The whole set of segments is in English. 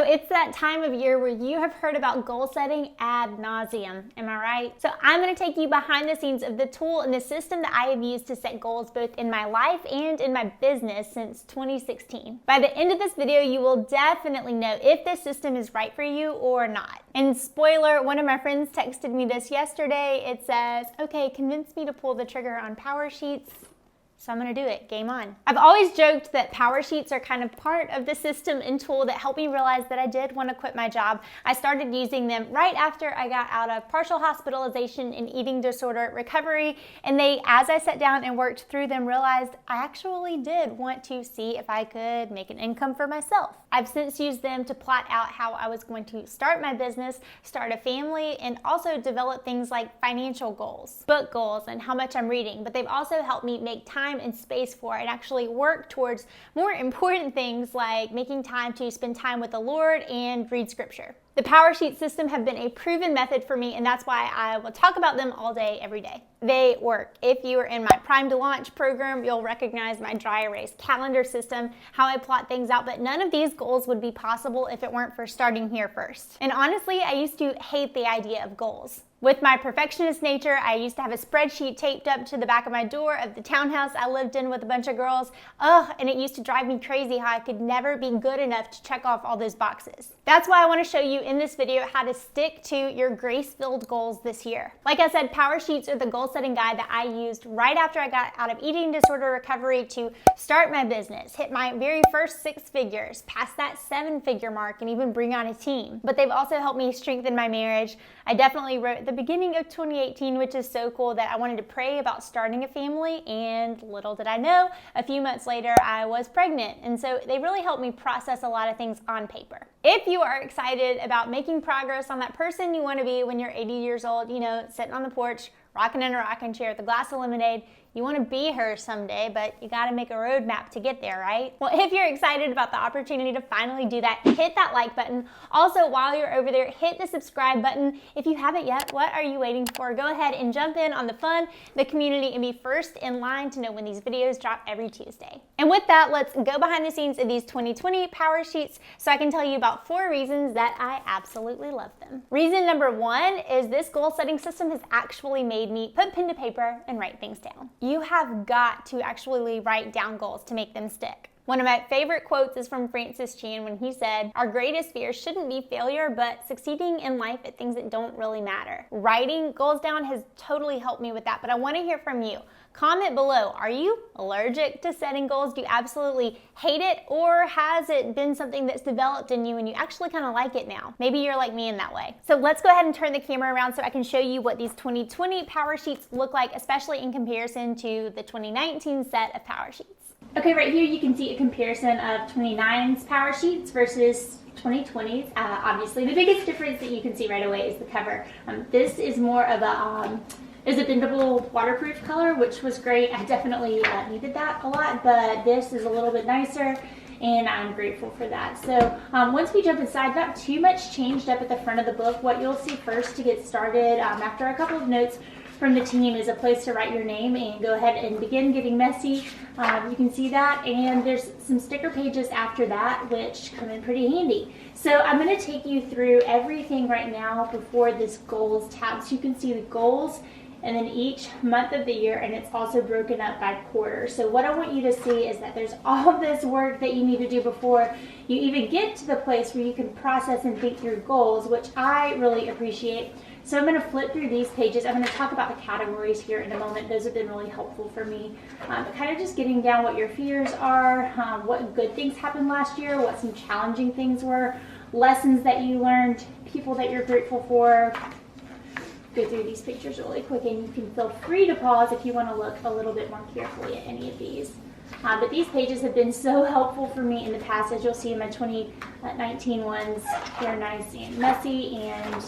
So it's that time of year where you have heard about goal setting ad nauseum, am I right? So I'm going to take you behind the scenes of the tool and the system that I have used to set goals both in my life and in my business since 2016. By the end of this video, you will definitely know if this system is right for you or not. And spoiler, one of my friends texted me this yesterday. It says, okay, convince me to pull the trigger on PowerSheets. So I'm gonna do it, game on. I've always joked that PowerSheets are kind of part of the system and tool that helped me realize that I did want to quit my job. I started using them right after I got out of partial hospitalization and eating disorder recovery, and as I sat down and worked through them, realized I actually did want to see if I could make an income for myself. I've since used them to plot out how I was going to start my business, start a family, and also develop things like financial goals, book goals, and how much I'm reading. But they've also helped me make time and space for and actually work towards more important things like making time to spend time with the Lord and read scripture. The PowerSheet system have been a proven method for me, and that's why I will talk about them all day, every day. They work. If you are in my Prime to Launch program, you'll recognize my dry erase calendar system, how I plot things out, but none of these goals would be possible if it weren't for starting here first. And honestly, I used to hate the idea of goals. With my perfectionist nature, I used to have a spreadsheet taped up to the back of my door of the townhouse I lived in with a bunch of girls. And it used to drive me crazy how I could never be good enough to check off all those boxes. That's why I want to show you in this video how to stick to your grace-filled goals this year. Like I said, PowerSheets are the goal setting guide that I used right after I got out of eating disorder recovery to start my business, hit my very first 6 figures, pass that 7-figure mark, and even bring on a team. But they've also helped me strengthen my marriage. I definitely wrote at the beginning of 2018, which is so cool, that I wanted to pray about starting a family, and little did I know, a few months later I was pregnant. And so they really helped me process a lot of things on paper. If you are excited about making progress on that person you want to be when you're 80 years old, sitting on the porch, rocking in a rocking chair with a glass of lemonade, you want to be her someday, but you got to make a roadmap to get there, right? Well, if you're excited about the opportunity to finally do that, hit that like button. Also, while you're over there, hit the subscribe button. If you haven't yet, what are you waiting for? Go ahead and jump in on the fun, the community, and be first in line to know when these videos drop every Tuesday. And with that, let's go behind the scenes of these 2020 PowerSheets so I can tell you about 4 reasons that I absolutely love them. Reason number 1 is this goal setting system has actually made me put pen to paper and write things down. You have got to actually write down goals to make them stick. One of my favorite quotes is from Francis Chan when he said, "Our greatest fear shouldn't be failure, but succeeding in life at things that don't really matter." Writing goals down has totally helped me with that, but I want to hear from you. Comment below, are you allergic to setting goals? Do you absolutely hate it? Or has it been something that's developed in you and you actually kind of like it now? Maybe you're like me in that way. So let's go ahead and turn the camera around so I can show you what these 2020 PowerSheets look like, especially in comparison to the 2019 set of PowerSheets. Okay, right here you can see a comparison of 29's PowerSheets versus 2020's. Obviously, the biggest difference that you can see right away is the cover. This is more of a bendable waterproof color, which was great. I definitely needed that a lot, but this is a little bit nicer, and I'm grateful for that. So once we jump inside, not too much changed up at the front of the book. What you'll see first to get started, after a couple of notes from the team, is a place to write your name and go ahead and begin getting messy. You can see that, and there's some sticker pages after that which come in pretty handy. So I'm going to take you through everything right now before this goals tab, so you can see the goals and then each month of the year, and it's also broken up by quarter. So what I want you to see is that there's all of this work that you need to do before you even get to the place where you can process and think your goals, which I really appreciate. So I'm going to flip through these pages. I'm going to talk about the categories here in a moment. Those have been really helpful for me. Kind of just getting down what your fears are, what good things happened last year, what some challenging things were, lessons that you learned, people that you're grateful for. Go through these pictures really quick, and you can feel free to pause if you want to look a little bit more carefully at any of these. But these pages have been so helpful for me in the past. As you'll see in my 2019 ones, they're nice and messy, and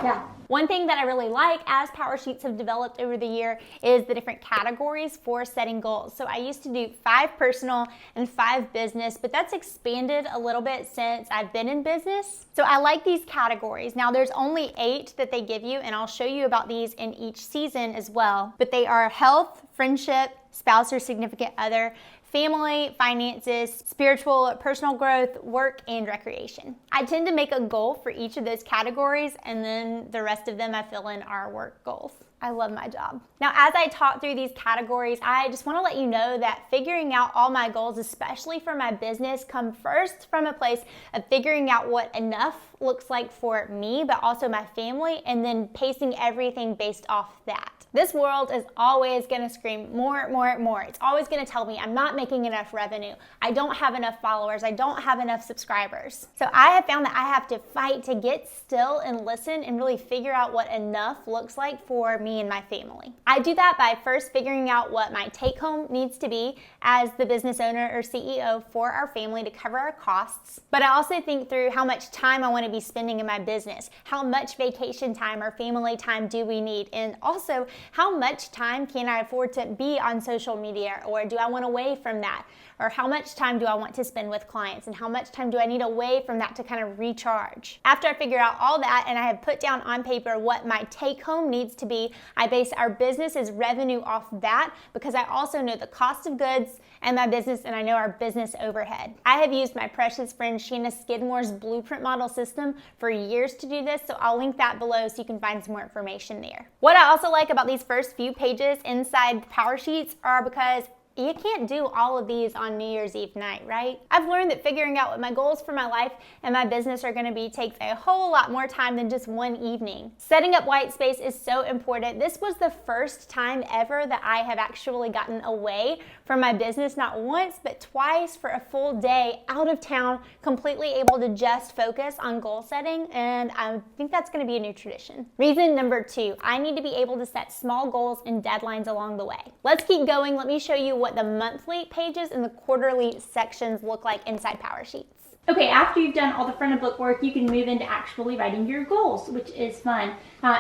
yeah. One thing that I really like as PowerSheets have developed over the year is the different categories for setting goals. So I used to do 5 personal and 5 business, but that's expanded a little bit since I've been in business. So I like these categories. Now there's only 8 that they give you, and I'll show you about these in each season as well. But they are health, friendship, spouse or significant other, family, finances, spiritual, personal growth, work, and recreation. I tend to make a goal for each of those categories, and then the rest of them I fill in are work goals. I love my job. Now, as I talk through these categories, I just want to let you know that figuring out all my goals, especially for my business, come first from a place of figuring out what enough looks like for me, but also my family, and then pacing everything based off that. This world is always going to scream more, more, more. It's always going to tell me I'm not making enough revenue. I don't have enough followers. I don't have enough subscribers. So I have found that I have to fight to get still and listen and really figure out what enough looks like for me and my family. I do that by first figuring out what my take home needs to be as the business owner or CEO for our family to cover our costs. But I also think through how much time I want to be spending in my business, how much vacation time or family time do we need, and also how much time can I afford to be on social media, or do I want away from that? Or how much time do I want to spend with clients, and how much time do I need away from that to kind of recharge? After I figure out all that and I have put down on paper what my take home needs to be, I base our business's revenue off that, because I also know the cost of goods and my business, and I know our business overhead. I have used my precious friend Shanna Skidmore's blueprint model system for years to do this, so I'll link that below so you can find some more information there. What I also like about these first few pages inside PowerSheets are because you can't do all of these on New Year's Eve night, right? I've learned that figuring out what my goals for my life and my business are going to be takes a whole lot more time than just one evening. Setting up white space is so important. This was the first time ever that I have actually gotten away from my business, not once, but twice, for a full day out of town, completely able to just focus on goal setting, and I think that's going to be a new tradition. Reason number 2, I need to be able to set small goals and deadlines along the way. Let's keep going. Let me show you what the monthly pages and the quarterly sections look like inside PowerSheets. Okay, after you've done all the front of book work, you can move into actually writing your goals, which is fun.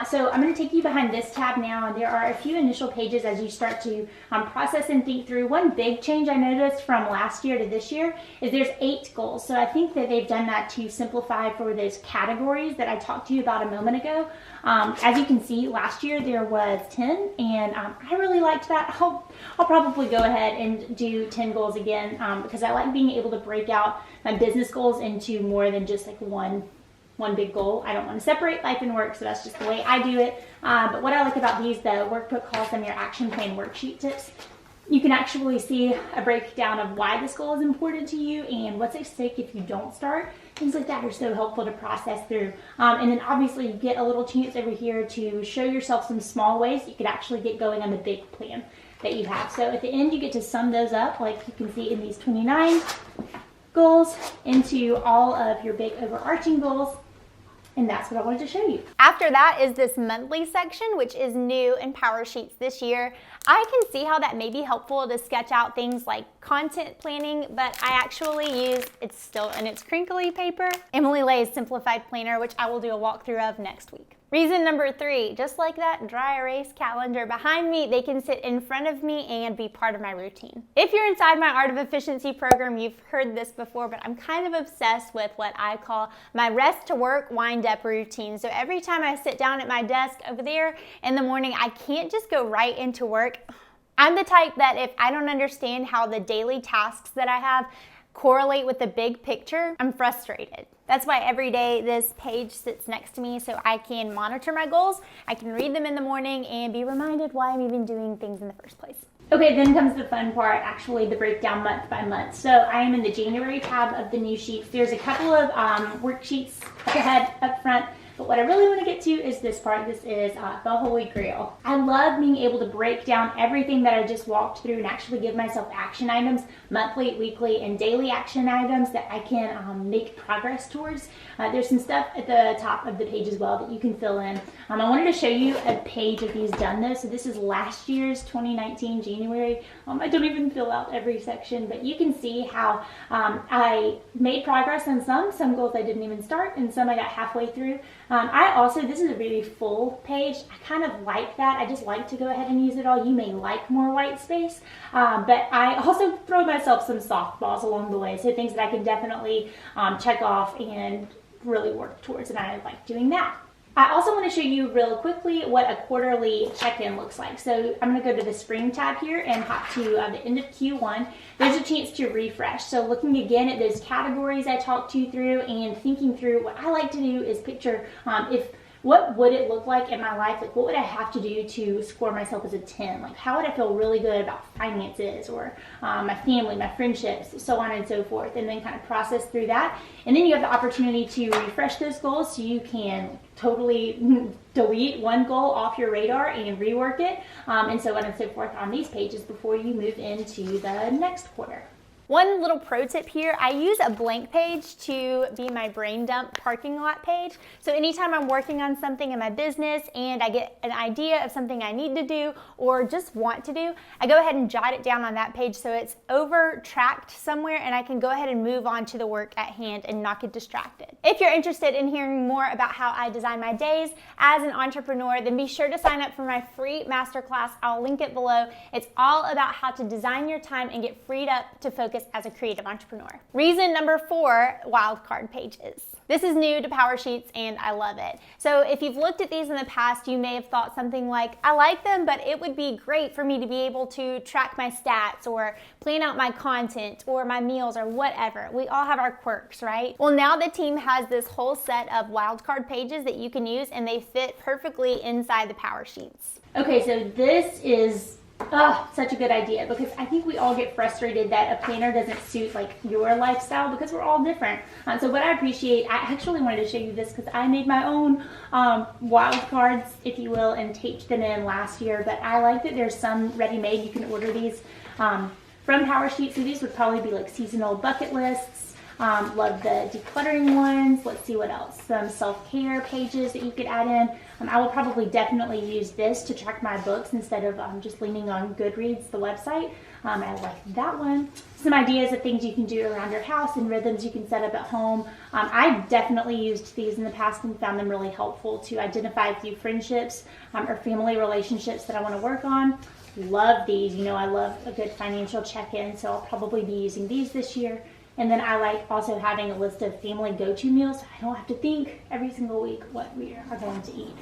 So I'm going to take you behind this tab now, and there are a few initial pages as you start to process and think through. One big change I noticed from last year to this year is there's 8 goals. So I think that they've done that to simplify for those categories that I talked to you about a moment ago. As you can see, last year there was 10, and I really liked that. I'll probably go ahead and do 10 goals again because I like being able to break out my business goals into more than just like one big goal. I don't want to separate life and work, so that's just the way I do it. But what I like about these, the workbook calls them your action plan worksheet tips. You can actually see a breakdown of why this goal is important to you and what's at stake if you don't start. Things like that are so helpful to process through. And then obviously you get a little chance over here to show yourself some small ways you could actually get going on the big plan that you have. So at the end you get to sum those up, like you can see in these 29 goals, into all of your big overarching goals. And that's what I wanted to show you. After that is this monthly section, which is new in PowerSheets this year. I can see how that may be helpful to sketch out things like content planning, but I actually use, it's still in its crinkly paper, Emily Lay's Simplified Planner, which I will do a walkthrough of next week. Reason number 3, just like that dry erase calendar behind me, they can sit in front of me and be part of my routine. If you're inside my Art of Efficiency program, you've heard this before, but I'm kind of obsessed with what I call my rest to work wind up routine. So every time I sit down at my desk over there in the morning, I can't just go right into work. I'm the type that if I don't understand how the daily tasks that I have correlate with the big picture, I'm frustrated. That's why every day this page sits next to me so I can monitor my goals, I can read them in the morning, and be reminded why I'm even doing things in the first place. Okay, then comes the fun part, actually the breakdown month by month. So I am in the January tab of the new sheets. There's a couple of worksheets up ahead, up front. But what I really want to get to is this part. This is the Holy Grail. I love being able to break down everything that I just walked through and actually give myself action items, monthly, weekly, and daily action items that I can make progress towards. There's some stuff at the top of the page as well that you can fill in. I wanted to show you a page of these done though. So this is last year's 2019 January. I don't even fill out every section, but you can see how I made progress on some goals I didn't even start, and some I got halfway through. This is a really full page. I kind of like that. I just like to go ahead and use it all. You may like more white space, but I also throw myself some softballs along the way. So things that I can definitely check off and really work towards, and I like doing that. I also want to show you real quickly what a quarterly check-in looks like. So I'm going to go to the spring tab here and hop to the end of Q1. There's a chance to refresh. So looking again at those categories I talked you through and thinking through, what I like to do is picture what would it look like in my life? Like, what would I have to do to score myself as a 10? Like, how would I feel really good about finances or my family, my friendships, so on and so forth, and then kind of process through that. And then you have the opportunity to refresh those goals so you can totally delete one goal off your radar and rework it, and so on and so forth on these pages before you move into the next quarter. One little pro tip here, I use a blank page to be my brain dump parking lot page. So anytime I'm working on something in my business and I get an idea of something I need to do or just want to do, I go ahead and jot it down on that page so it's over tracked somewhere and I can go ahead and move on to the work at hand and not get distracted. If you're interested in hearing more about how I design my days as an entrepreneur, then be sure to sign up for my free masterclass. I'll link it below. It's all about how to design your time and get freed up to focus as a creative entrepreneur. Reason number 4, wildcard pages. This is new to PowerSheets and I love it. So if you've looked at these in the past, you may have thought something like, I like them, but it would be great for me to be able to track my stats or plan out my content or my meals or whatever. We all have our quirks, right? Well, now the team has this whole set of wildcard pages that you can use and they fit perfectly inside the PowerSheets. Okay, so this is such a good idea, because I think we all get frustrated that a planner doesn't suit like your lifestyle because we're all different. So what I appreciate, I actually wanted to show you this because I made my own wildcards, if you will, and taped them in last year, but I like that there's some ready-made. You can order these from PowerSheets, so these would probably be like seasonal bucket lists. Love the decluttering ones. Let's see what else. Some self-care pages that you could add in. I will probably definitely use this to track my books instead of just leaning on Goodreads, the website. I like that one. Some ideas of things you can do around your house and rhythms you can set up at home. I've definitely used these in the past and found them really helpful to identify a few friendships or family relationships that I want to work on. Love these. You know, I love a good financial check-in, so I'll probably be using these this year. And then I like also having a list of family go-to meals, so I don't have to think every single week what we are going to eat.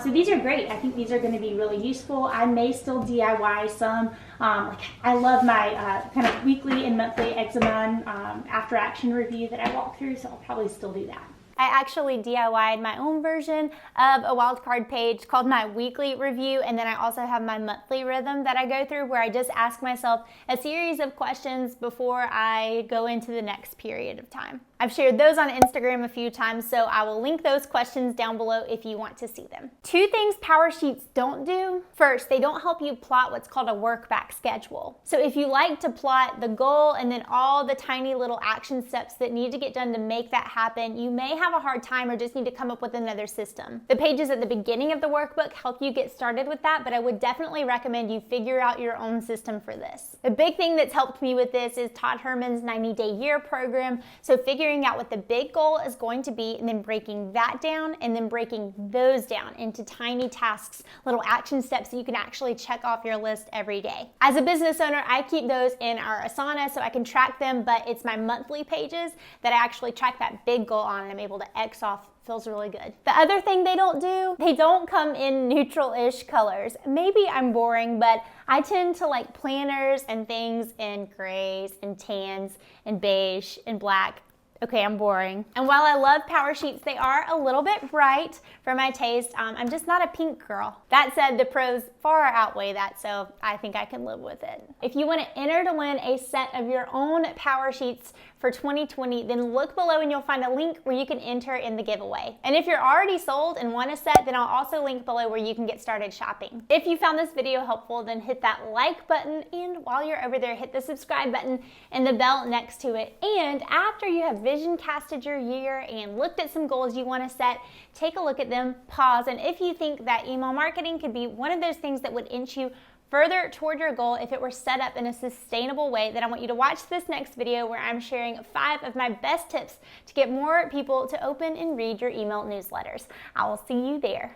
So these are great. I think these are going to be really useful. I may still DIY some. Like I love my kind of weekly and monthly eczema after action review that I walk through, so I'll probably still do that. I actually DIY'd my own version of a wildcard page called my weekly review, and then I also have my monthly rhythm that I go through where I just ask myself a series of questions before I go into the next period of time. I've shared those on Instagram a few times, so I will link those questions down below if you want to see them. 2 things PowerSheets don't do. First, they don't help you plot what's called a work back schedule. So if you like to plot the goal and then all the tiny little action steps that need to get done to make that happen, you may have a hard time or just need to come up with another system. The pages at the beginning of the workbook help you get started with that, but I would definitely recommend you figure out your own system for this. The big thing that's helped me with this is Todd Herman's 90-day year program. So figuring out what the big goal is going to be and then breaking that down and then breaking those down into tiny tasks, little action steps that you can actually check off your list every day. As a business owner, I keep those in our Asana so I can track them, but it's my monthly pages that I actually track that big goal on and I'm able to X off. Feels really good. The other thing they don't do, they don't come in neutral-ish colors. Maybe I'm boring, but I tend to like planners and things in grays and tans and beige and black. Okay, I'm boring. And while I love PowerSheets, they are a little bit bright for my taste. I'm just not a pink girl. That said, the pros far outweigh that, so I think I can live with it. If you want to enter to win a set of your own PowerSheets for 2020, then look below and you'll find a link where you can enter in the giveaway. And if you're already sold and want a set, then I'll also link below where you can get started shopping. If you found this video helpful, then hit that like button, and while you're over there, hit the subscribe button and the bell next to it. And after you have vision casted your year and looked at some goals you want to set, take a look at them, pause, and if you think that email marketing could be one of those things that would inch you further toward your goal if it were set up in a sustainable way, then I want you to watch this next video where I'm sharing 5 of my best tips to get more people to open and read your email newsletters. I will see you there.